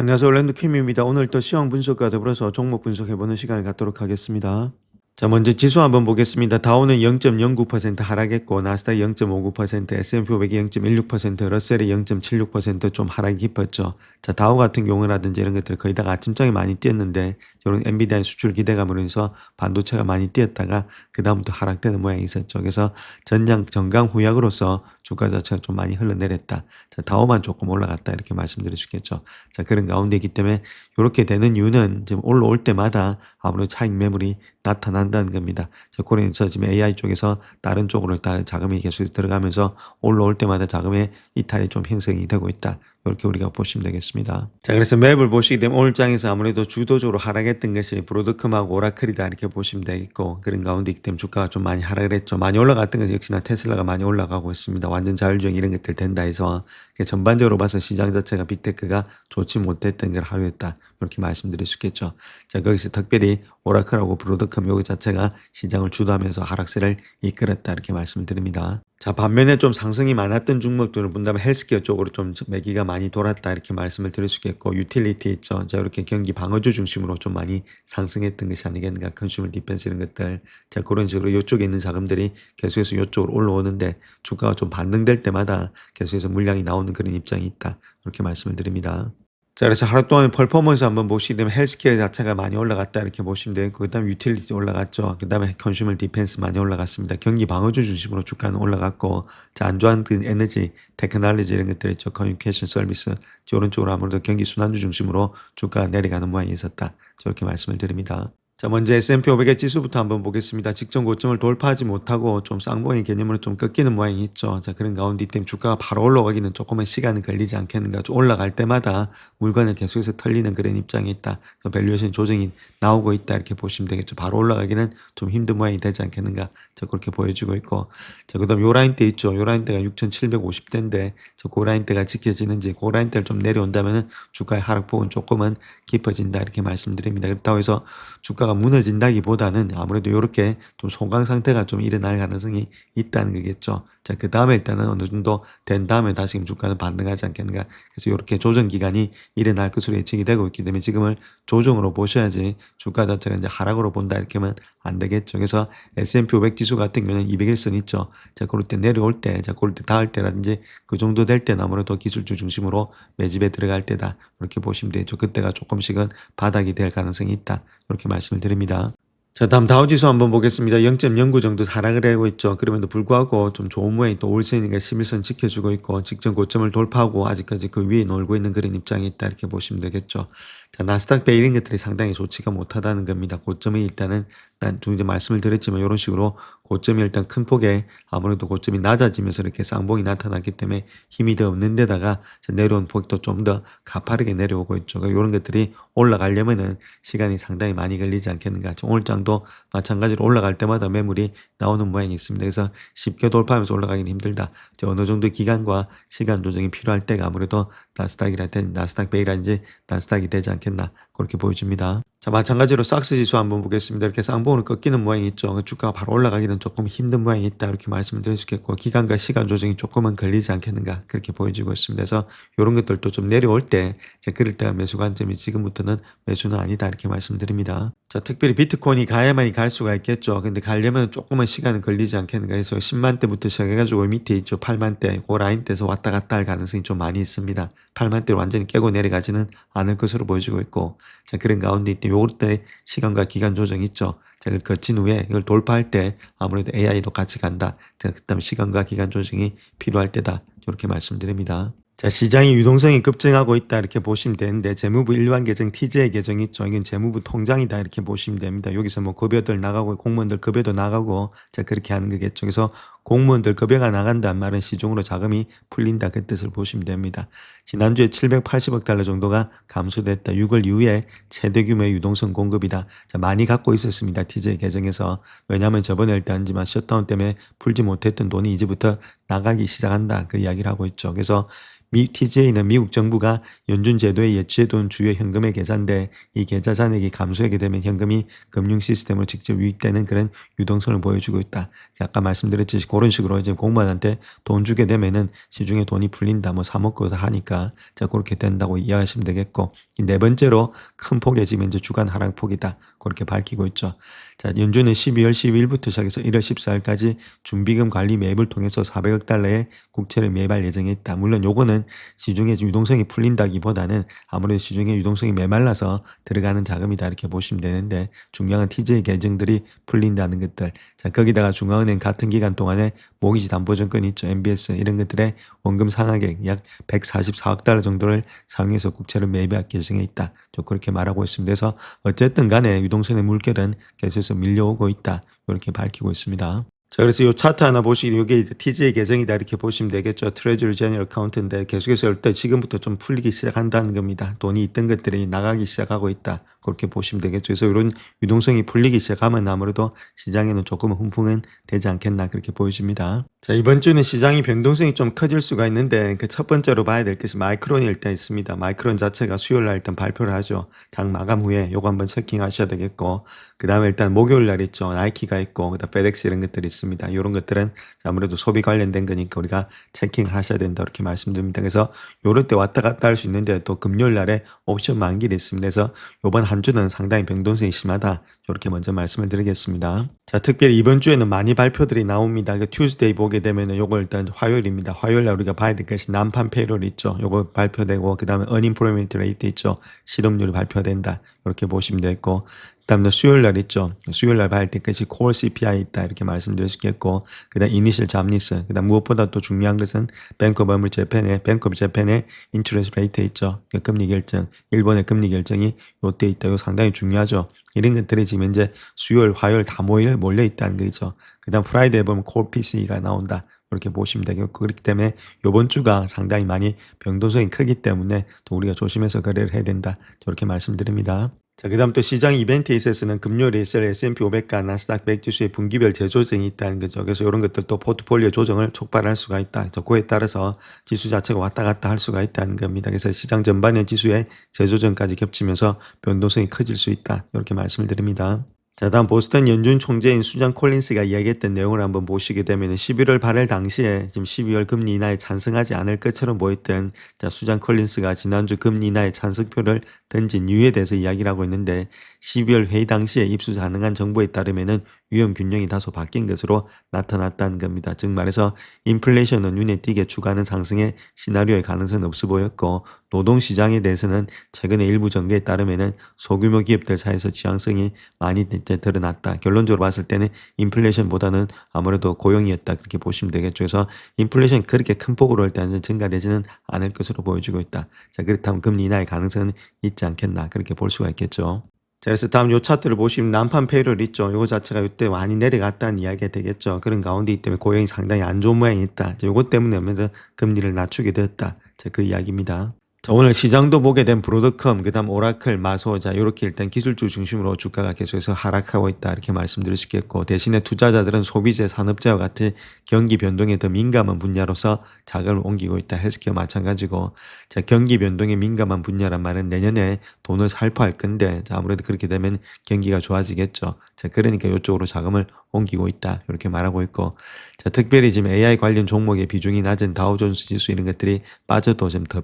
안녕하세요. 올랜도 킴입니다. 오늘 또 시황 분석과 더불어서 종목 분석해보는 시간을 갖도록 하겠습니다. 자, 먼저 지수 한번 보겠습니다. 다우는 0.09% 하락했고, 나스닥 0.59%, S&P 500이 0.16%, 러셀이 0.76%좀 하락이 깊었죠. 자, 다우 같은 경우라든지 이런 것들 거의 다 아침장에 많이 뛰었는데, 이런 엔비디아의 수출 기대감으로 인해서 반도체가 많이 뛰었다가, 그다음부터 하락되는 모양이 있었죠. 그래서 전강 후약으로서 주가 자체가 좀 많이 흘러내렸다. 자, 다우만 조금 올라갔다. 이렇게 말씀드릴 수 있겠죠. 자, 그런 가운데이기 때문에 이렇게 되는 이유는 지금 올라올 때마다 아무래도 차익 매물이 나타난다는 겁니다. 자, 그래서 지금 AI 쪽에서 다른 쪽으로 다 자금이 계속 들어가면서 올라올 때마다 자금의 이탈이 좀 형성이 되고 있다. 이렇게 우리가 보시면 되겠습니다. 자, 그래서 맵을 보시게 되면 오늘 장에서 아무래도 주도적으로 하락했던 것이 브로드컴하고 오라클이다 이렇게 보시면 되겠고, 그런 가운데이기 때문에 주가가 좀 많이 하락을 했죠. 많이 올라갔던 것이 역시나 테슬라가 많이 올라가고 있습니다. 완전 자율주행 이런 것들 된다 해서 전반적으로 봐서 시장 자체가 빅테크가 좋지 못했던 걸 하루였다. 이렇게 말씀드릴 수 있겠죠. 자, 거기서 특별히 오라클하고 브로드컴 요거 자체가 시장을 주도하면서 하락세를 이끌었다 이렇게 말씀을 드립니다. 자, 반면에 좀 상승이 많았던 종목들을 본다면 헬스케어 쪽으로 좀 매기가 많이 돌았다 이렇게 말씀을 드릴 수 있겠고, 유틸리티 있죠. 자, 이렇게 경기 방어주 중심으로 좀 많이 상승했던 것이 아니겠는가. 컨슈머 디펜스 이런 것들. 자, 그런 식으로 이쪽에 있는 자금들이 계속해서 이쪽으로 올라오는데 주가가 좀 반등될 때마다 계속해서 물량이 나오는 그런 입장이 있다. 이렇게 말씀을 드립니다. 자, 그래서 하루 동안 퍼포먼스 한번 보시게 되면 헬스케어 자체가 많이 올라갔다 이렇게 보시면 되고, 그 다음에 유틸리티 올라갔죠. 그 다음에 컨슈머 디펜스 많이 올라갔습니다. 경기 방어주 중심으로 주가는 올라갔고, 자, 안 좋아하는 에너지, 테크놀로지 이런 것들 있죠. 커뮤니케이션 서비스, 이런 쪽으로 아무래도 경기 순환주 중심으로 주가가 내려가는 모양이 있었다. 저렇게 말씀을 드립니다. 자, 먼저 S&P 500의 지수부터 한번 보겠습니다. 직전 고점을 돌파하지 못하고 좀 쌍봉의 개념으로 좀 꺾이는 모양이 있죠. 자, 그런 가운데 때문에 주가가 바로 올라가기는 조금의 시간이 걸리지 않겠는가. 좀 올라갈 때마다 물건을 계속해서 털리는 그런 입장이 있다. 밸류에이션 조정이 나오고 있다. 이렇게 보시면 되겠죠. 바로 올라가기는 좀 힘든 모양이 되지 않겠는가. 자, 그렇게 보여주고 있고. 자, 그 다음 요 라인대 있죠. 요 라인대가 6,750대인데, 그 라인대가 지켜지는지, 그 라인대를 좀 내려온다면은 주가의 하락폭은 조금은 깊어진다. 이렇게 말씀드립니다. 그렇다고 해서 주가가 무너진다기보다는 아무래도 이렇게 좀 소강 상태가 좀 일어날 가능성이 있다는 거겠죠. 자, 그 다음에 일단은 어느 정도 된 다음에 다시 주가는 반등하지 않겠는가. 그래서 이렇게 조정 기간이 일어날 것으로 예측이 되고 있기 때문에 지금을 조정으로 보셔야지 주가 자체가 이제 하락으로 본다 이렇게 하면 안 되겠죠. 그래서 S&P 500 지수 같은 경우는 200일선 있죠. 자, 그럴 때 내려올 때, 자, 그럴 때 닿을 때라든지 그 정도 될 때는 아무래도 기술주 중심으로 매집에 들어갈 때다. 이렇게 보시면 되죠. 그때가 조금씩은 바닥이 될 가능성이 있다. 이렇게 말씀을 드립니다. 자, 다음 다우지수 한번 보겠습니다. 0.09 정도 하락을 하고 있죠. 그럼에도 불구하고 좀 좋은 모양이 또 올선이니까 11선 지켜주고 있고, 직전 고점을 돌파하고 아직까지 그 위에 놀고 있는 그런 입장이 있다 이렇게 보시면 되겠죠. 자, 나스닥 배 이런 것들이 상당히 좋지가 못하다는 겁니다. 고점이 일단은 좀 이제 말씀을 드렸지만 이런 식으로 고점이 일단 큰 폭에 아무래도 고점이 낮아지면서 이렇게 쌍봉이 나타났기 때문에 힘이 더 없는 데다가 내려온 폭도 좀 더 가파르게 내려오고 있죠. 이런 것들이 올라가려면은 시간이 상당히 많이 걸리지 않겠는가. 오늘 장도 마찬가지로 올라갈 때마다 매물이 나오는 모양이 있습니다. 그래서 쉽게 돌파하면서 올라가기는 힘들다. 어느 정도 기간과 시간 조정이 필요할 때가 아무래도 나스닥 베이라든지 나스닥이 되지 않겠나. 그렇게 보여집니다. 자, 마찬가지로 삭스 지수 한번 보겠습니다. 이렇게 쌍봉으로 꺾이는 모양이 있죠. 주가가 바로 올라가기는 조금 힘든 모양이 있다. 이렇게 말씀을 드릴 수 있겠고, 기간과 시간 조정이 조금은 걸리지 않겠는가. 그렇게 보여지고 있습니다. 그래서 이런 것들도 좀 내려올 때, 그럴 때가 매수 관점이 지금부터는 매수는 아니다. 이렇게 말씀드립니다. 자, 특별히 비트코인이 가야만이 갈 수가 있겠죠. 근데 가려면 조금은 시간은 걸리지 않겠는가 해서 10만 대부터 시작해가지고 밑에 있죠. 8만 대, 그 라인대에서 왔다 갔다 할 가능성이 좀 많이 있습니다. 8만 대를 완전히 깨고 내려가지는 않을 것으로 보여지고 있고, 자, 그런 가운데 있때 요럴 때 시간과 기간 조정이 있죠. 자, 그걸 거친 후에 이걸 돌파할 때 아무래도 AI도 같이 간다. 자, 그다음 시간과 기간 조정이 필요할 때다. 이렇게 말씀드립니다. 자, 시장의 유동성이 급증하고 있다 이렇게 보시면 되는데, 재무부 일반 계정 TJ 계정이 있죠. 이건 재무부 통장이다 이렇게 보시면 됩니다. 여기서 뭐 급여들 나가고 공무원들 급여도 나가고, 자, 그렇게 하는 거겠죠. 그래서 공무원들 급여가 나간다는 말은 시중으로 자금이 풀린다 그 뜻을 보시면 됩니다. 지난주에 780억 달러 정도가 감소됐다. 6월 이후에 최대 규모의 유동성 공급이다. 자, 많이 갖고 있었습니다. TJ 계정에서. 왜냐하면 저번에 일단 셧다운 때문에 풀지 못했던 돈이 이제부터 나가기 시작한다. 그 이야기를 하고 있죠. 그래서 TJ는 미국 정부가 연준 제도에 예치해둔 주요 현금의 계좌인데, 이 계좌 잔액이 감소하게 되면 현금이 금융 시스템으로 직접 유입되는 그런 유동성을 보여주고 있다. 아까 말씀드렸듯이 그런 식으로 이제 공무원한테 돈 주게 되면은 시중에 돈이 풀린다, 뭐 사 먹고 다 하니까 자 그렇게 된다고 이해하시면 되겠고, 이 네 번째로 큰 폭의 지금 이제 주간 하락폭이다 그렇게 밝히고 있죠. 자, 연준은 12월 12일부터 시작해서 1월 14일까지 준비금 관리 매입을 통해서 400억 달러의 국채를 매입할 예정에 있다. 물론 요거는 시중에 유동성이 풀린다기보다는 아무래도 시중에 유동성이 메말라서 들어가는 자금이다 이렇게 보시면 되는데, 중요한 TJ 계정들이 풀린다는 것들, 자 거기다가 중앙은행 같은 기간 동안에 모기지 담보증권 있죠, MBS 이런 것들의 원금 상환액 약 144억 달러 정도를 사용해서 국채를 매입할 예정에 있다. 좀 그렇게 말하고 있습니다. 그래서 어쨌든 간에 유동성의 물결은 계속해서 밀려오고 있다 이렇게 밝히고 있습니다. 자, 그래서 이 차트 하나 보시기, 이게 TJ 계정이다 이렇게 보시면 되겠죠. 트레저리 제너럴 어카운트인데 계속해서 일단 지금부터 좀 풀리기 시작한다는 겁니다. 돈이 있던 것들이 나가기 시작하고 있다 그렇게 보시면 되겠죠. 그래서 이런 유동성이 풀리기 시작하면 아무래도 시장에는 조금 훈풍은 되지 않겠나 그렇게 보여집니다. 자, 이번 주는 시장이 변동성이 좀 커질 수가 있는데 그 첫 번째로 봐야 될 것이 마이크론이 일단 있습니다. 마이크론 자체가 수요일 날 일단 발표를 하죠. 장 마감 후에 요거 한번 체킹하셔야 되겠고, 그 다음에 일단 목요일 날 있죠. 나이키가 있고 그다음 페덱스 이런 것들이 있습니다. 이런 것들은 아무래도 소비 관련된 거니까 우리가 체킹을 하셔야 된다 이렇게 말씀드립니다. 그래서 요럴 때 왔다 갔다 할 수 있는데 또 금요일 날에 옵션 만기를 있습니다. 그래서 요번 한 주는 상당히 변동성이 심하다 이렇게 먼저 말씀을 드리겠습니다. 자, 특별히 이번 주에는 많이 발표들이 나옵니다. 그 튜즈데이 보게 되면은 요거 일단 화요일입니다. 화요일 날 우리가 봐야 될 것이 난판 페이롤 있죠. 요거 발표되고, 그 다음에 언임플로이먼트 레이트 있죠. 실업률이 발표된다 이렇게 보시면 되겠고, 그다음에 수요일 날 있죠. 수요일 날 봐야 될 것이 core CPI 있다 이렇게 말씀드릴 수 있겠고, 그다음 이니셜 잡니스, 그다음 무엇보다 또 중요한 것은 뱅크 오브 재팬의 인트레스트 레이트 있죠. 그 금리 결정, 일본의 금리 결정이 요때 있다. 이거 상당히 중요하죠. 이런 것들이 지금 이제 수요일, 화요일 다 몰려 있다는 거죠. 그다음 프라이데이 보면 core PC가 나온다. 이렇게 보시면 되겠고, 그렇기 때문에 이번 주가 상당히 많이 변동성이 크기 때문에 또 우리가 조심해서 거래를 해야 된다. 저렇게 말씀드립니다. 자, 그 다음 또 시장 이벤트에 있어서는 금요일에 있을 S&P 500과 나스닥 100 지수의 분기별 재조정이 있다는 거죠. 그래서 이런 것들도 포트폴리오 조정을 촉발할 수가 있다. 그에 따라서 지수 자체가 왔다 갔다 할 수가 있다는 겁니다. 그래서 시장 전반의 지수의 재조정까지 겹치면서 변동성이 커질 수 있다. 이렇게 말씀을 드립니다. 자, 다음 보스턴 연준 총재인 수잔 콜린스가 이야기했던 내용을 한번 보시게 되면 11월 발행 당시에 지금 12월 금리 인하에 찬성하지 않을 것처럼 보였던 수잔 콜린스가 지난주 금리 인하에 찬성표를 던진 이유에 대해서 이야기를 하고 있는데, 12월 회의 당시에 입수 가능한 정보에 따르면은 위험 균형이 다소 바뀐 것으로 나타났다는 겁니다. 즉 말해서 인플레이션은 눈에 띄게 주가는 상승의 시나리오의 가능성은 없어 보였고, 노동시장에 대해서는 최근의 일부 전개에 따르면은 소규모 기업들 사이에서 지향성이 많이 드러났다. 결론적으로 봤을 때는 인플레이션보다는 아무래도 고용이었다 그렇게 보시면 되겠죠. 그래서 인플레이션 그렇게 큰 폭으로 일단 증가되지는 않을 것으로 보여지고 있다. 자, 그렇다면 금리 인하의 가능성은 있지 않겠나 그렇게 볼 수가 있겠죠. 자, 그래서 다음 요 차트를 보시면 난판 페이롤 있죠. 요거 자체가 이때 많이 내려갔다는 이야기가 되겠죠. 그런 가운데이기 때문에 고용이 상당히 안 좋은 모양이 있다. 요것 때문에 아무래도 금리를 낮추게 되었다. 자, 그 이야기입니다. 자, 오늘 시장도 보게 된 브로드컴, 그 다음 오라클, 마소, 자, 요렇게 일단 기술주 중심으로 주가가 계속해서 하락하고 있다. 이렇게 말씀드릴 수 있겠고, 대신에 투자자들은 소비재, 산업재와 같은 경기 변동에 더 민감한 분야로서 자금을 옮기고 있다. 헬스케어 마찬가지고, 자, 경기 변동에 민감한 분야란 말은 내년에 돈을 살포할 건데, 자, 아무래도 그렇게 되면 경기가 좋아지겠죠. 자, 그러니까 이쪽으로 자금을 옮기고 있다. 이렇게 말하고 있고, 자, 특별히 지금 AI 관련 종목의 비중이 낮은 다우존스 지수 이런 것들이 빠져도 좀 덜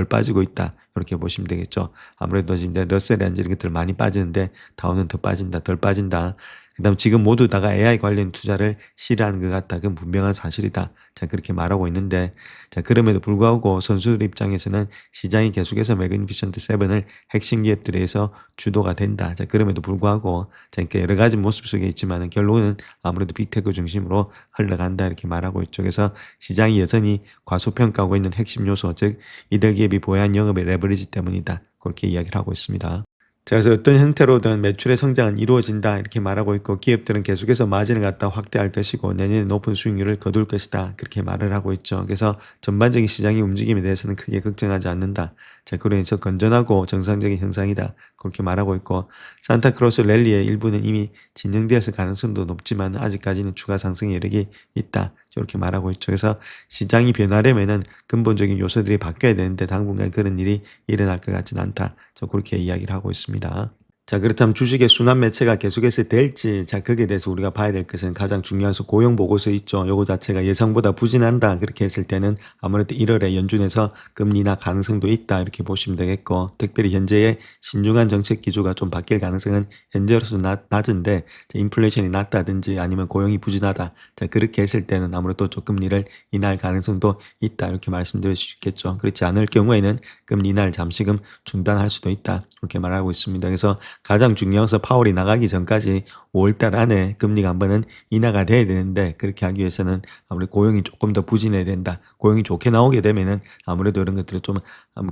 빠지고 있다. 이렇게 보시면 되겠죠. 아무래도 지금 러셀이라든지 이런 것들 많이 빠지는데 다우는 더 빠진다, 덜 빠진다. 그다음 지금 모두 다가 AI 관련 투자를 싫어하는 것 같다. 그건 분명한 사실이다. 자, 그렇게 말하고 있는데, 자, 그럼에도 불구하고 선수들 입장에서는 시장이 계속해서 매그니피션트 7을 핵심 기업들에 의해서 주도가 된다. 자, 그럼에도 불구하고 자, 이렇게 여러 가지 모습 속에 있지만 결론은 아무래도 빅테크 중심으로 흘러간다 이렇게 말하고 있죠. 그래서 시장이 여전히 과소평가하고 있는 핵심 요소, 즉 이들 기업이 보유한 영업의 레버리지 때문이다. 그렇게 이야기를 하고 있습니다. 자, 그래서 어떤 형태로든 매출의 성장은 이루어진다 이렇게 말하고 있고, 기업들은 계속해서 마진을 갖다 확대할 것이고 내년에 높은 수익률을 거둘 것이다 그렇게 말을 하고 있죠. 그래서 전반적인 시장의 움직임에 대해서는 크게 걱정하지 않는다. 자, 그러면서 건전하고 정상적인 현상이다 그렇게 말하고 있고, 산타크로스 랠리의 일부는 이미 진행되었을 가능성도 높지만 아직까지는 추가 상승의 여력이 있다 이렇게 말하고 있죠. 그래서 시장이 변하려면은 근본적인 요소들이 바뀌어야 되는데 당분간 그런 일이 일어날 것 같지는 않다. 그렇게 이야기를 하고 있습니다. 자, 그렇다면 주식의 순환 매체가 계속해서 될지, 자, 거기에 대해서 우리가 봐야 될 것은 가장 중요한 것은 고용 보고서 있죠. 요거 자체가 예상보다 부진한다. 그렇게 했을 때는 아무래도 1월에 연준에서 금리 인하 가능성도 있다. 이렇게 보시면 되겠고, 특별히 현재의 신중한 정책 기조가 좀 바뀔 가능성은 현재로서 낮은데, 자, 인플레이션이 낮다든지 아니면 고용이 부진하다. 자, 그렇게 했을 때는 아무래도 좀 금리를 인하할 가능성도 있다. 이렇게 말씀드릴 수 있겠죠. 그렇지 않을 경우에는 금리 인하를 잠시금 중단할 수도 있다. 이렇게 말하고 있습니다. 그래서 가장 중요한 것은 파월이 나가기 전까지 5월달 안에 금리가 한 번은 인하가 돼야 되는데, 그렇게 하기 위해서는 아무래도 고용이 조금 더 부진해야 된다. 고용이 좋게 나오게 되면은 아무래도 이런 것들을 좀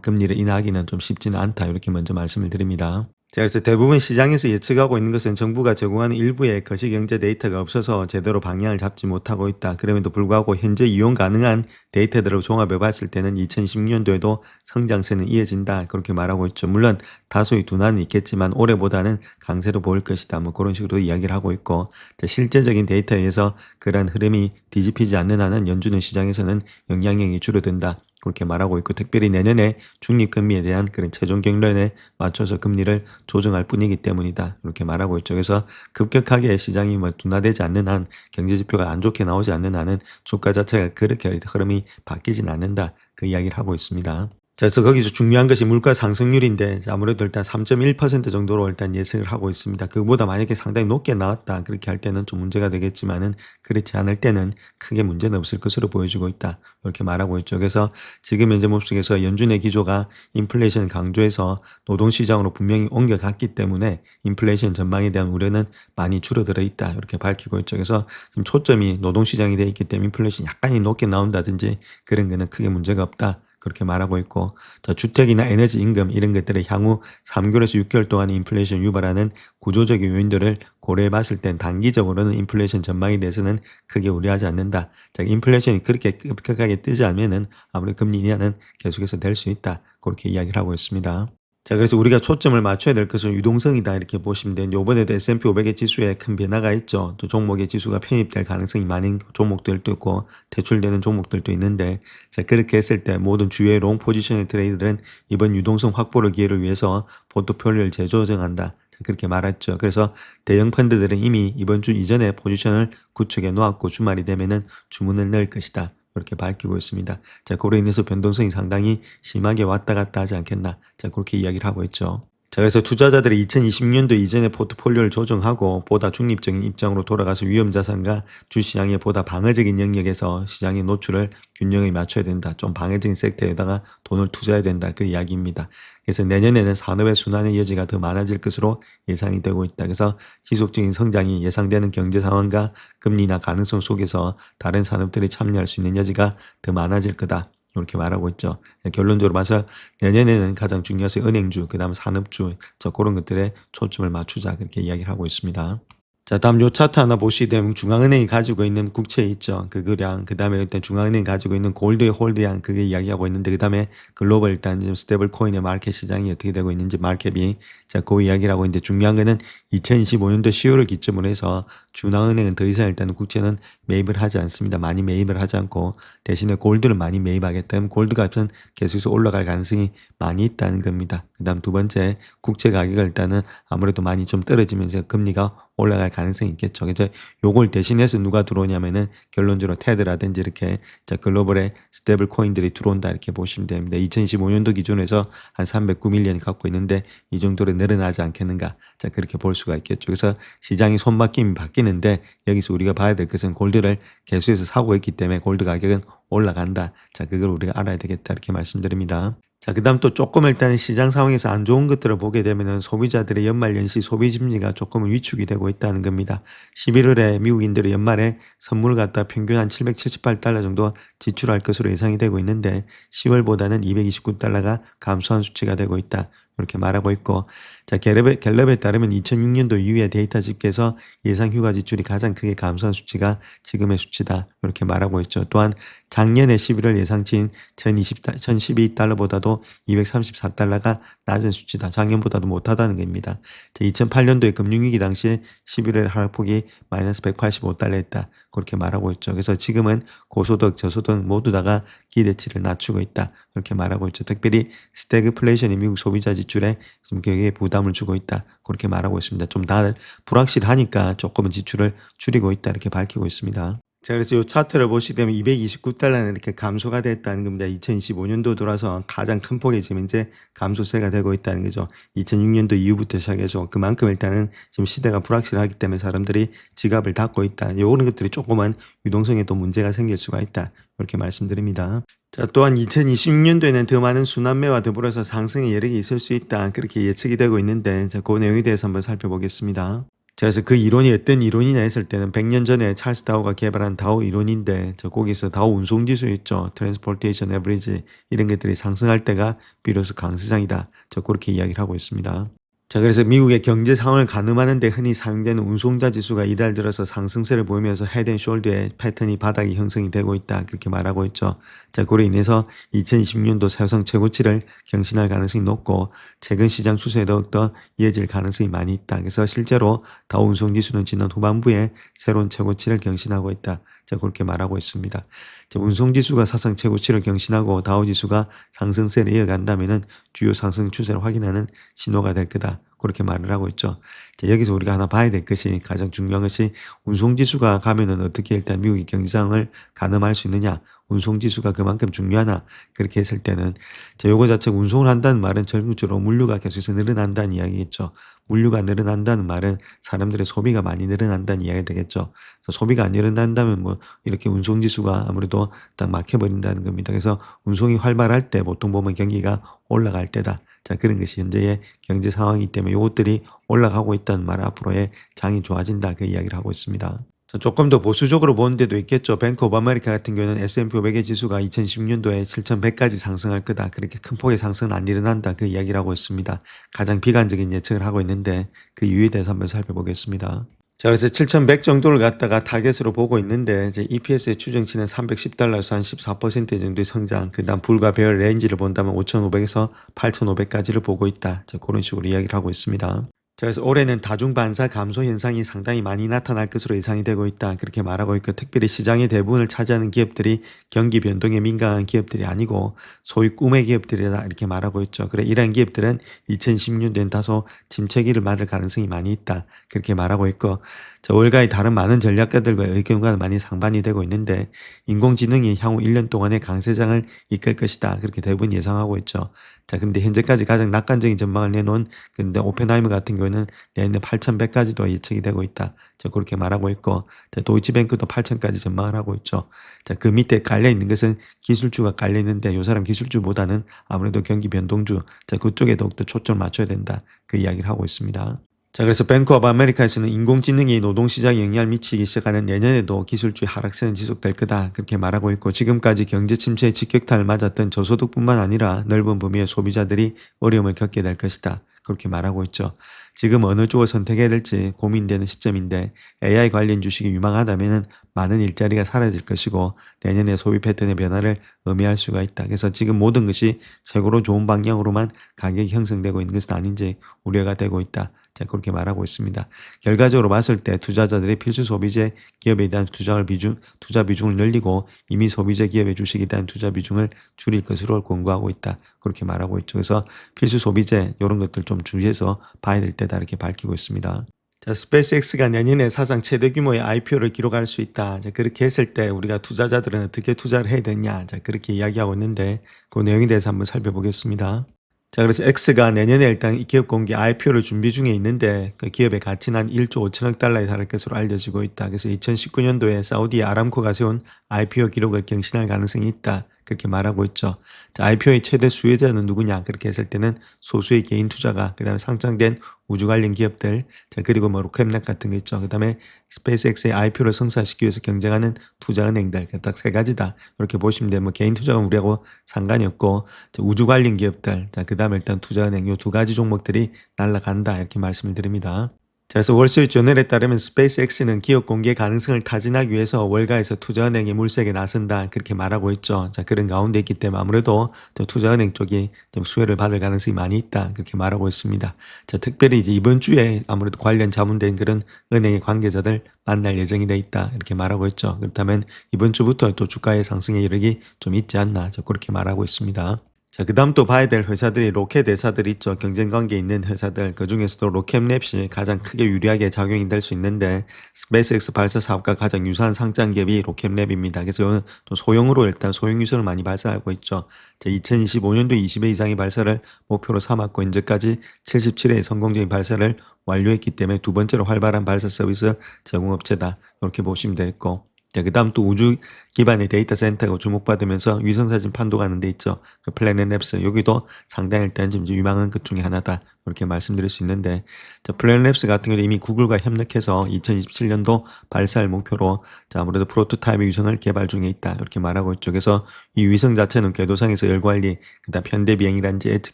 금리를 인하하기는 좀 쉽지는 않다. 이렇게 먼저 말씀을 드립니다. 자, 그래서 대부분 시장에서 예측하고 있는 것은 정부가 제공하는 일부의 거시경제 데이터가 없어서 제대로 방향을 잡지 못하고 있다. 그럼에도 불구하고 현재 이용 가능한 데이터들을 종합해 봤을 때는 2016년도에도 성장세는 이어진다. 그렇게 말하고 있죠. 물론 다소의 둔화는 있겠지만 올해보다는 강세로 보일 것이다. 뭐 그런 식으로 이야기를 하고 있고, 자, 실제적인 데이터에 의해서 그러한 흐름이 뒤집히지 않는 한은 연준의 시장에서는 영향력이 줄어든다. 그렇게 말하고 있고, 특별히 내년에 중립금리에 대한 그런 최종 경론에 맞춰서 금리를 조정할 뿐이기 때문이다. 이렇게 말하고 있죠. 그래서 급격하게 시장이 뭐 둔화되지 않는 한, 경제지표가 안 좋게 나오지 않는 한은 주가 자체가 그렇게 흐름이 바뀌진 않는다. 그 이야기를 하고 있습니다. 자, 그래서 거기서 중요한 것이 물가 상승률인데, 아무래도 일단 3.1% 정도로 일단 예측을 하고 있습니다. 그보다 만약에 상당히 높게 나왔다. 그렇게 할 때는 좀 문제가 되겠지만은, 그렇지 않을 때는 크게 문제는 없을 것으로 보여지고 있다. 이렇게 말하고 있죠. 그래서 지금 현재 모습에서 연준의 기조가 인플레이션 강조해서 노동시장으로 분명히 옮겨갔기 때문에 인플레이션 전망에 대한 우려는 많이 줄어들어 있다. 이렇게 밝히고 있죠. 그래서 지금 초점이 노동시장이 되어 있기 때문에 인플레이션이 약간이 높게 나온다든지 그런 거는 크게 문제가 없다. 그렇게 말하고 있고, 자, 주택이나 에너지 임금 이런 것들을 향후 3개월에서 6개월 동안 인플레이션 유발하는 구조적인 요인들을 고려해 봤을 땐 단기적으로는 인플레이션 전망에 대해서는 크게 우려하지 않는다. 자, 인플레이션이 그렇게 급격하게 뜨지 않으면은 아무래도 금리 인하는 계속해서 될 수 있다. 그렇게 이야기를 하고 있습니다. 자, 그래서 우리가 초점을 맞춰야 될 것은 유동성이다. 이렇게 보시면 되는데, 이번에도 S&P 500의 지수에 큰 변화가 있죠. 또 종목의 지수가 편입될 가능성이 많은 종목들도 있고, 대출되는 종목들도 있는데, 자, 그렇게 했을 때 모든 주요의 롱 포지션의 트레이더들은 이번 유동성 확보를 기회를 위해서 포트폴리오를 재조정한다. 자, 그렇게 말했죠. 그래서 대형 펀드들은 이미 이번 주 이전에 포지션을 구축해 놓았고, 주말이 되면은 주문을 넣을 것이다. 이렇게 밝히고 있습니다. 자, 그로 인해서 변동성이 상당히 심하게 왔다 갔다 하지 않겠나. 자, 그렇게 이야기를 하고 있죠. 자, 그래서 투자자들이 2020년도 이전에 포트폴리오를 조정하고 보다 중립적인 입장으로 돌아가서 위험자산과 주시장의 보다 방어적인 영역에서 시장의 노출을 균형에 맞춰야 된다. 좀 방어적인 섹터에다가 돈을 투자해야 된다. 그 이야기입니다. 그래서 내년에는 산업의 순환의 여지가 더 많아질 것으로 예상이 되고 있다. 그래서 지속적인 성장이 예상되는 경제 상황과 금리나 가능성 속에서 다른 산업들이 참여할 수 있는 여지가 더 많아질 거다. 이렇게 말하고 있죠. 결론적으로 봐서 내년에는 가장 중요한 것이 은행주, 그 다음 산업주, 그런 것들에 초점을 맞추자. 그렇게 이야기를 하고 있습니다. 자, 다음 요 차트 하나 보시게 되면 중앙은행이 가지고 있는 국채 있죠. 그거랑, 그 다음에 일단 중앙은행이 가지고 있는 골드의 홀드량, 그게 이야기하고 있는데, 그 다음에 글로벌 일단 지금 스테이블 코인의 마켓 시장이 어떻게 되고 있는지 마켓이, 자, 그 이야기를 하고 있는데, 중요한 거는 2025년도 10월을 기점으로 해서 중앙은행은 더 이상 일단 국채는 매입을 하지 않습니다. 많이 매입을 하지 않고 대신에 골드를 많이 매입하겠다면 골드 값은 계속해서 올라갈 가능성이 많이 있다는 겁니다. 그 다음 두 번째, 국채 가격을 일단은 아무래도 많이 좀 떨어지면서 금리가 올라갈 가능성이 있겠죠. 이제 요걸 대신해서 누가 들어오냐면은 결론적으로 테드라든지 이렇게 글로벌의 스테이블 코인들이 들어온다 이렇게 보시면 됩니다. 2025년도 기준에서 한 309밀리언이 갖고 있는데 이 정도로 늘어나지 않겠는가. 자, 그렇게 볼 수가 있겠죠. 그래서 시장이 손바뀜이 바뀌는데 여기서 우리가 봐야 될 것은 골드를 계속해서 사고 있기 때문에 골드 가격은 올라간다. 자, 그걸 우리가 알아야 되겠다 이렇게 말씀드립니다. 자, 그 다음 또 조금 일단 시장 상황에서 안 좋은 것들을 보게 되면은 소비자들의 연말 연시 소비 심리가 조금 위축이 되고 있다는 겁니다. 11월에 미국인들이 연말에 선물 갖다 평균 한 778달러 정도 지출할 것으로 예상이 되고 있는데 10월보다는 229달러가 감소한 수치가 되고 있다. 이렇게 말하고 있고, 자, 갤럽에 따르면 2006년도 이후에 데이터 집계에서 예상 휴가 지출이 가장 크게 감소한 수치가 지금의 수치다. 이렇게 말하고 있죠. 또한 작년에 11월 예상치인 1012달러보다도 234달러가 낮은 수치다. 작년보다도 못하다는 겁니다. 2008년도에 금융위기 당시에 11월 하락폭이 마이너스 185달러였다. 그렇게 말하고 있죠. 그래서 지금은 고소득, 저소득 모두 다가 기대치를 낮추고 있다. 그렇게 말하고 있죠. 특별히 스태그플레이션이 미국 소비자 지출에 좀 굉장히 부담을 주고 있다. 그렇게 말하고 있습니다. 좀 다들 불확실하니까 조금은 지출을 줄이고 있다. 이렇게 밝히고 있습니다. 자, 그래서 이 차트를 보시게 되면 229달러는 이렇게 감소가 됐다는 겁니다. 2025년도 들어서 가장 큰 폭이 지금 이제 감소세가 되고 있다는 거죠. 2006년도 이후부터 시작해서 그만큼 일단은 지금 시대가 불확실하기 때문에 사람들이 지갑을 닫고 있다. 요런 것들이 조금은 유동성에 또 문제가 생길 수가 있다. 이렇게 말씀드립니다. 자, 또한 2026년도에는 더 많은 순환매와 더불어서 상승의 여력이 있을 수 있다. 그렇게 예측이 되고 있는데, 자, 그 내용에 대해서 한번 살펴보겠습니다. 자, 그래서 그 이론이 어떤 이론이냐 했을 때는 100년 전에 찰스 다우가 개발한 다우 이론인데, 저 거기서 다우 운송지수 있죠. 트랜스포테이션 에버리지 이런 것들이 상승할 때가 비로소 강세장이다. 저 그렇게 이야기를 하고 있습니다. 자, 그래서 미국의 경제 상황을 가늠하는 데 흔히 사용되는 운송자 지수가 이달 들어서 상승세를 보이면서 헤드 앤 숄더의 패턴이 바닥이 형성이 되고 있다. 그렇게 말하고 있죠. 자, 그로 인해서 2026년도 사상 최고치를 경신할 가능성이 높고 최근 시장 추세에 더욱더 이어질 가능성이 많이 있다. 그래서 실제로 다우 운송 지수는 지난 후반부에 새로운 최고치를 경신하고 있다. 자, 그렇게 말하고 있습니다. 자, 운송 지수가 사상 최고치를 경신하고 다우 지수가 상승세를 이어간다면은 주요 상승 추세를 확인하는 신호가 될 거다. 그렇게 말을 하고 있죠. 자, 여기서 우리가 하나 봐야 될 것이 가장 중요한 것이 운송지수가 가면은 어떻게 일단 미국의 경제 상황을 가늠할 수 있느냐. 운송지수가 그만큼 중요하나. 그렇게 했을 때는 자, 요거 자체가 운송을 한다는 말은 전국적으로 물류가 계속해서 늘어난다는 이야기겠죠. 물류가 늘어난다는 말은 사람들의 소비가 많이 늘어난다는 이야기가 되겠죠. 그래서 소비가 안 늘어난다면 뭐 이렇게 운송지수가 아무래도 딱 막혀버린다는 겁니다. 그래서 운송이 활발할 때 보통 보면 경기가 올라갈 때다. 자, 그런 것이 현재의 경제 상황이기 때문에 이것들이 올라가고 있다는 말, 앞으로의 장이 좋아진다. 그 이야기를 하고 있습니다. 자, 조금 더 보수적으로 보는 데도 있겠죠. 뱅크 오브 아메리카 같은 경우는 S&P 500의 지수가 2016년도에 7,100까지 상승할 거다. 그렇게 큰 폭의 상승은 안 일어난다. 그 이야기를 하고 있습니다. 가장 비관적인 예측을 하고 있는데 그 이유에 대해서 한번 살펴보겠습니다. 자, 그래서 7,100 정도를 갖다가 타겟으로 보고 있는데, 이제 EPS의 추정치는 310달러에서 한 14% 정도의 성장, 그 다음 불과 배열 레인지를 본다면 5,500에서 8,500까지를 보고 있다. 자, 그런 식으로 이야기를 하고 있습니다. 자, 그래서 올해는 다중반사 감소 현상이 상당히 많이 나타날 것으로 예상이 되고 있다. 그렇게 말하고 있고, 특별히 시장의 대부분을 차지하는 기업들이 경기 변동에 민감한 기업들이 아니고 소위 꿈의 기업들이다. 이렇게 말하고 있죠. 그래, 이러한 기업들은 2016년도엔 다소 침체기를 맞을 가능성이 많이 있다. 그렇게 말하고 있고, 자, 월가의 다른 많은 전략가들과의 의견과는 많이 상반이 되고 있는데, 인공지능이 향후 1년 동안의 강세장을 이끌 것이다. 그렇게 대부분 예상하고 있죠. 자, 근데 현재까지 가장 낙관적인 전망을 내놓은 근데 오펜하이머 같은 경우는 내년 8,100까지도 예측이 되고 있다. 자, 그렇게 말하고 있고, 자, 도이치뱅크도 8,000까지 전망을 하고 있죠. 자, 그 밑에 깔려 있는 것은 기술주가 깔려 있는데 요 사람 기술주보다는 아무래도 경기 변동주, 자, 그쪽에 더욱더 초점을 맞춰야 된다. 그 이야기를 하고 있습니다. 자, 그래서 뱅크 오브 아메리카에서는 인공지능이 노동시장에 영향을 미치기 시작하는 내년에도 기술주의 하락세는 지속될 거다. 그렇게 말하고 있고, 지금까지 경제 침체의 직격탄을 맞았던 저소득뿐만 아니라 넓은 범위의 소비자들이 어려움을 겪게 될 것이다. 그렇게 말하고 있죠. 지금 어느 쪽을 선택해야 될지 고민되는 시점인데 AI 관련 주식이 유망하다면 많은 일자리가 사라질 것이고 내년의 소비 패턴의 변화를 의미할 수가 있다. 그래서 지금 모든 것이 최고로 좋은 방향으로만 가격이 형성되고 있는 것은 아닌지 우려가 되고 있다. 자, 그렇게 말하고 있습니다. 결과적으로 봤을 때 투자자들이 필수 소비재 기업에 대한 투자 비중을 늘리고 이미 소비재 기업의 주식에 대한 투자 비중을 줄일 것으로 권고하고 있다. 그렇게 말하고 있죠. 그래서 필수 소비재 이런 것들 좀 주의해서 봐야 될 때다 이렇게 밝히고 있습니다. 자, 스페이스X가 내년에 사상 최대 규모의 IPO를 기록할 수 있다. 자, 그렇게 했을 때 우리가 투자자들은 어떻게 투자를 해야 되냐. 자, 그렇게 이야기하고 있는데 그 내용에 대해서 한번 살펴보겠습니다. 자, 그래서 X가 내년에 일단 이 기업 공개 IPO를 준비 중에 있는데 그 기업의 가치는 한 1조 5천억 달러에 달할 것으로 알려지고 있다. 그래서 2019년도에 사우디 아람코가 세운 IPO 기록을 경신할 가능성이 있다. 그렇게 말하고 있죠. 자, IPO의 최대 수혜자는 누구냐? 그렇게 했을 때는 소수의 개인 투자가, 그 다음에 상장된 우주 관련 기업들, 자, 그리고 뭐 로켓넷 같은 거 있죠. 그 다음에 스페이스X의 IPO를 성사시키기 위해서 경쟁하는 투자은행들, 딱 세 가지다. 이렇게 보시면 돼요. 뭐 개인 투자가 우리하고 상관이 없고, 자, 우주 관련 기업들, 자, 그 다음에 일단 투자은행 요 두 가지 종목들이 날아간다. 이렇게 말씀을 드립니다. 자, 그래서 월스트리트저널에 따르면 스페이스X는 기업 공개 가능성을 타진하기 위해서 월가에서 투자은행이 물색에 나선다 그렇게 말하고 있죠. 자, 그런 가운데 있기 때문에 아무래도 또 투자은행 쪽이 좀 수혜를 받을 가능성이 많이 있다 그렇게 말하고 있습니다. 자, 특별히 이제 이번 주에 아무래도 관련 자문된 그런 은행의 관계자들 만날 예정이 돼 있다 이렇게 말하고 있죠. 그렇다면 이번 주부터 또 주가의 상승의 여력이 좀 있지 않나 저 그렇게 말하고 있습니다. 자, 그 다음 또 봐야 될 회사들이 로켓 회사들이 있죠. 경쟁 관계에 있는 회사들. 그 중에서도 로켓랩이 가장 크게 유리하게 작용이 될 수 있는데, 스페이스X 발사 사업과 가장 유사한 상장 기업이 로켓랩입니다. 그래서 이거는 또 소형으로 일단 소형 유선을 많이 발사하고 있죠. 자, 2025년도 20회 이상의 발사를 목표로 삼았고, 현재까지 77회 성공적인 발사를 완료했기 때문에 두 번째로 활발한 발사 서비스 제공업체다. 이렇게 보시면 되겠고. 자, 그 다음 또 우주 기반의 데이터 센터가 주목받으면서 위성사진 판도가는 데 있죠. 그 플래닛랩스 여기도 상당히 일단 좀 유망한 것 중에 하나다. 이렇게 말씀드릴 수 있는데, 자, 플래닛랩스 같은 경우는 이미 구글과 협력해서 2027년도 발사를 목표로 자, 아무래도 프로토타입 위성을 개발 중에 있다. 이렇게 말하고 있죠. 그래서 이 위성 자체는 궤도상에서 열 관리, 그다음 현대 비행이란지 엣지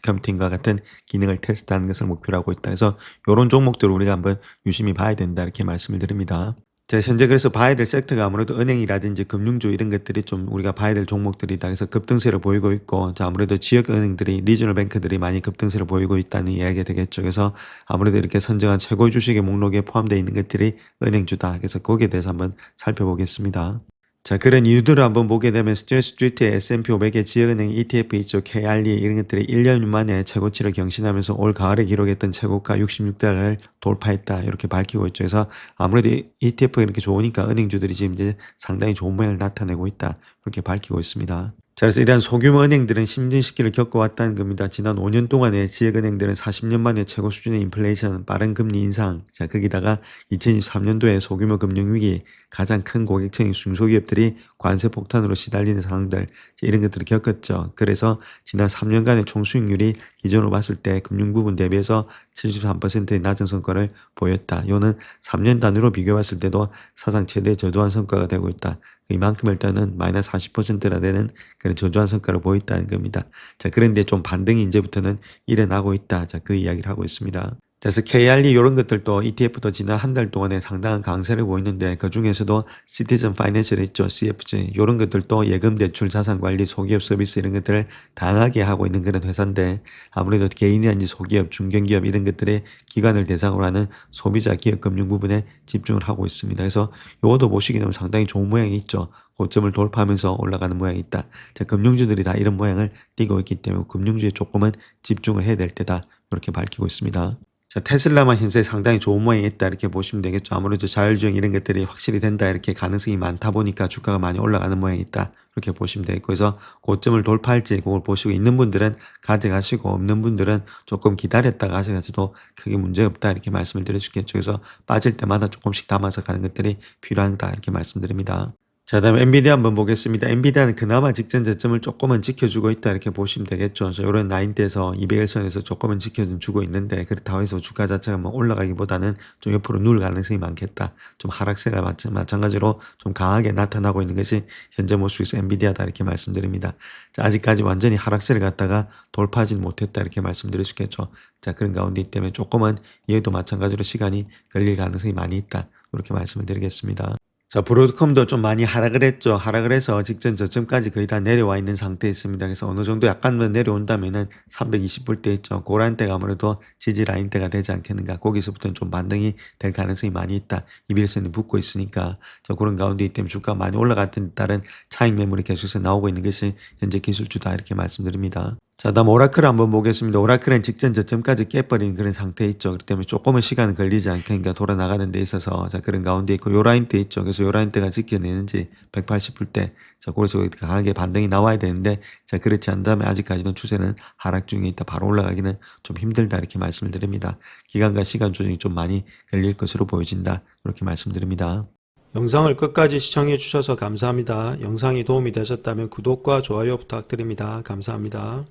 컴퓨팅과 같은 기능을 테스트하는 것을 목표로 하고 있다. 그래서 이런 종목들을 우리가 한번 유심히 봐야 된다. 이렇게 말씀을 드립니다. 자, 현재 그래서 봐야 될 섹터가 아무래도 은행이라든지 금융주 이런 것들이 좀 우리가 봐야 될 종목들이다. 그래서 급등세를 보이고 있고, 자, 아무래도 지역 은행들이, 리저널 뱅크들이 많이 급등세를 보이고 있다는 이야기가 되겠죠. 그래서 아무래도 이렇게 선정한 최고 주식의 목록에 포함되어 있는 것들이 은행주다. 그래서 거기에 대해서 한번 살펴보겠습니다. 자, 그런 이유들을 한번 보게 되면 스트리트의 S&P 500의 지역은행 ETF 있죠. KRE 이런 것들이 1년 만에 최고치를 경신하면서 올 가을에 기록했던 최고가 66달러를 돌파했다. 이렇게 밝히고 있죠. 그래서 아무래도 ETF가 이렇게 좋으니까 은행주들이 지금 이제 상당히 좋은 모양을 나타내고 있다. 이렇게 밝히고 있습니다. 자, 그래서 이러한 소규모 은행들은 심진 시기를 겪어왔다는 겁니다. 지난 5년 동안에 지역은행들은 40년 만에 최고 수준의 인플레이션, 빠른 금리 인상, 자, 거기다가 2023년도에 소규모 금융위기, 가장 큰 고객층인 중소기업들이 관세 폭탄으로 시달리는 상황들, 이런 것들을 겪었죠. 그래서 지난 3년간의 총수익률이 기존으로 봤을 때 금융 부분 대비해서 73%의 낮은 성과를 보였다. 이거는 3년 단위로 비교해봤을 때도 사상 최대 저조한 성과가 되고 있다. 이만큼 일단은 마이너스 40%나 되는 그런 저조한 성과를 보였다는 겁니다. 자, 그런데 좀 반등이 이제부터는 일어나고 있다. 자, 그 이야기를 하고 있습니다. 그래서 KRE 이런 것들도 ETF도 지난 한 달 동안에 상당한 강세를 보이는데 그 중에서도 시티즌 파이낸셜 있죠. CFG 이런 것들도 예금 대출 자산 관리 소기업 서비스 이런 것들을 다양하게 하고 있는 그런 회사인데 아무래도 개인이란지 소기업 중견기업 이런 것들의 기관을 대상으로 하는 소비자 기업 금융 부분에 집중을 하고 있습니다. 그래서 이것도 보시게 되면 상당히 좋은 모양이 있죠. 고점을 돌파하면서 올라가는 모양이 있다. 자, 금융주들이 다 이런 모양을 띠고 있기 때문에 금융주에 조금은 집중을 해야 될 때다. 이렇게 밝히고 있습니다. 자, 테슬라만 현재 상당히 좋은 모양이 있다 이렇게 보시면 되겠죠. 아무래도 자율주행 이런 것들이 확실히 된다 이렇게 가능성이 많다 보니까 주가가 많이 올라가는 모양이 있다 이렇게 보시면 되겠고 그래서 고점을 돌파할지 그걸 보시고 있는 분들은 가져가시고 없는 분들은 조금 기다렸다가 가져가셔도 크게 문제없다 이렇게 말씀을 드릴 수 있겠죠. 그래서 빠질 때마다 조금씩 담아서 가는 것들이 필요하다 이렇게 말씀드립니다. 자, 다음 엔비디아 한번 보겠습니다. 엔비디아는 그나마 직전 저점을 조금은 지켜주고 있다 이렇게 보시면 되겠죠. 이런 라인대에서 200일선에서 조금은 지켜주고 있는데 그렇다고 해서 주가 자체가 뭐 올라가기보다는 좀 옆으로 누울 가능성이 많겠다. 좀 하락세가 마찬가지로 좀 강하게 나타나고 있는 것이 현재 모습에서 엔비디아다 이렇게 말씀드립니다. 자, 아직까지 완전히 하락세를 갖다가 돌파하지 못했다 이렇게 말씀드릴 수 있겠죠. 자, 그런 가운데 있기 때문에 조금은 얘도 마찬가지로 시간이 걸릴 가능성이 많이 있다. 이렇게 말씀을 드리겠습니다. 자, 브로드컴도 좀 많이 하락을 했죠. 하락을 해서 직전 저점까지 거의 다 내려와 있는 상태에 있습니다. 그래서 어느 정도 약간만 내려온다면은 320불대 있죠. 고란 때가 아무래도 지지 라인 때가 되지 않겠는가. 거기서부터는 좀 반등이 될 가능성이 많이 있다. 이빌선이 붙고 있으니까. 자, 그런 가운데 있기 때문에 주가 많이 올라갔던 따른 차익 매물이 계속해서 나오고 있는 것이 현재 기술주다 이렇게 말씀드립니다. 자, 다음 오라클 한번 보겠습니다. 오라클은 직전 저점까지 깨버린 그런 상태에 있죠. 그렇기 때문에 조금은 시간은 걸리지 않겠는가 돌아나가는 데 있어서 자, 그런 가운데 있고 요 라인대 있죠. 그래서 요 라인대가 지켜내는지 180불대 자, 거기서 강하게 반등이 나와야 되는데 자, 그렇지 않다면 아직까지는 추세는 하락 중에 있다. 바로 올라가기는 좀 힘들다 이렇게 말씀을 드립니다. 기간과 시간 조정이 좀 많이 걸릴 것으로 보여진다. 이렇게 말씀드립니다. 영상을 끝까지 시청해 주셔서 감사합니다. 영상이 도움이 되셨다면 구독과 좋아요 부탁드립니다. 감사합니다.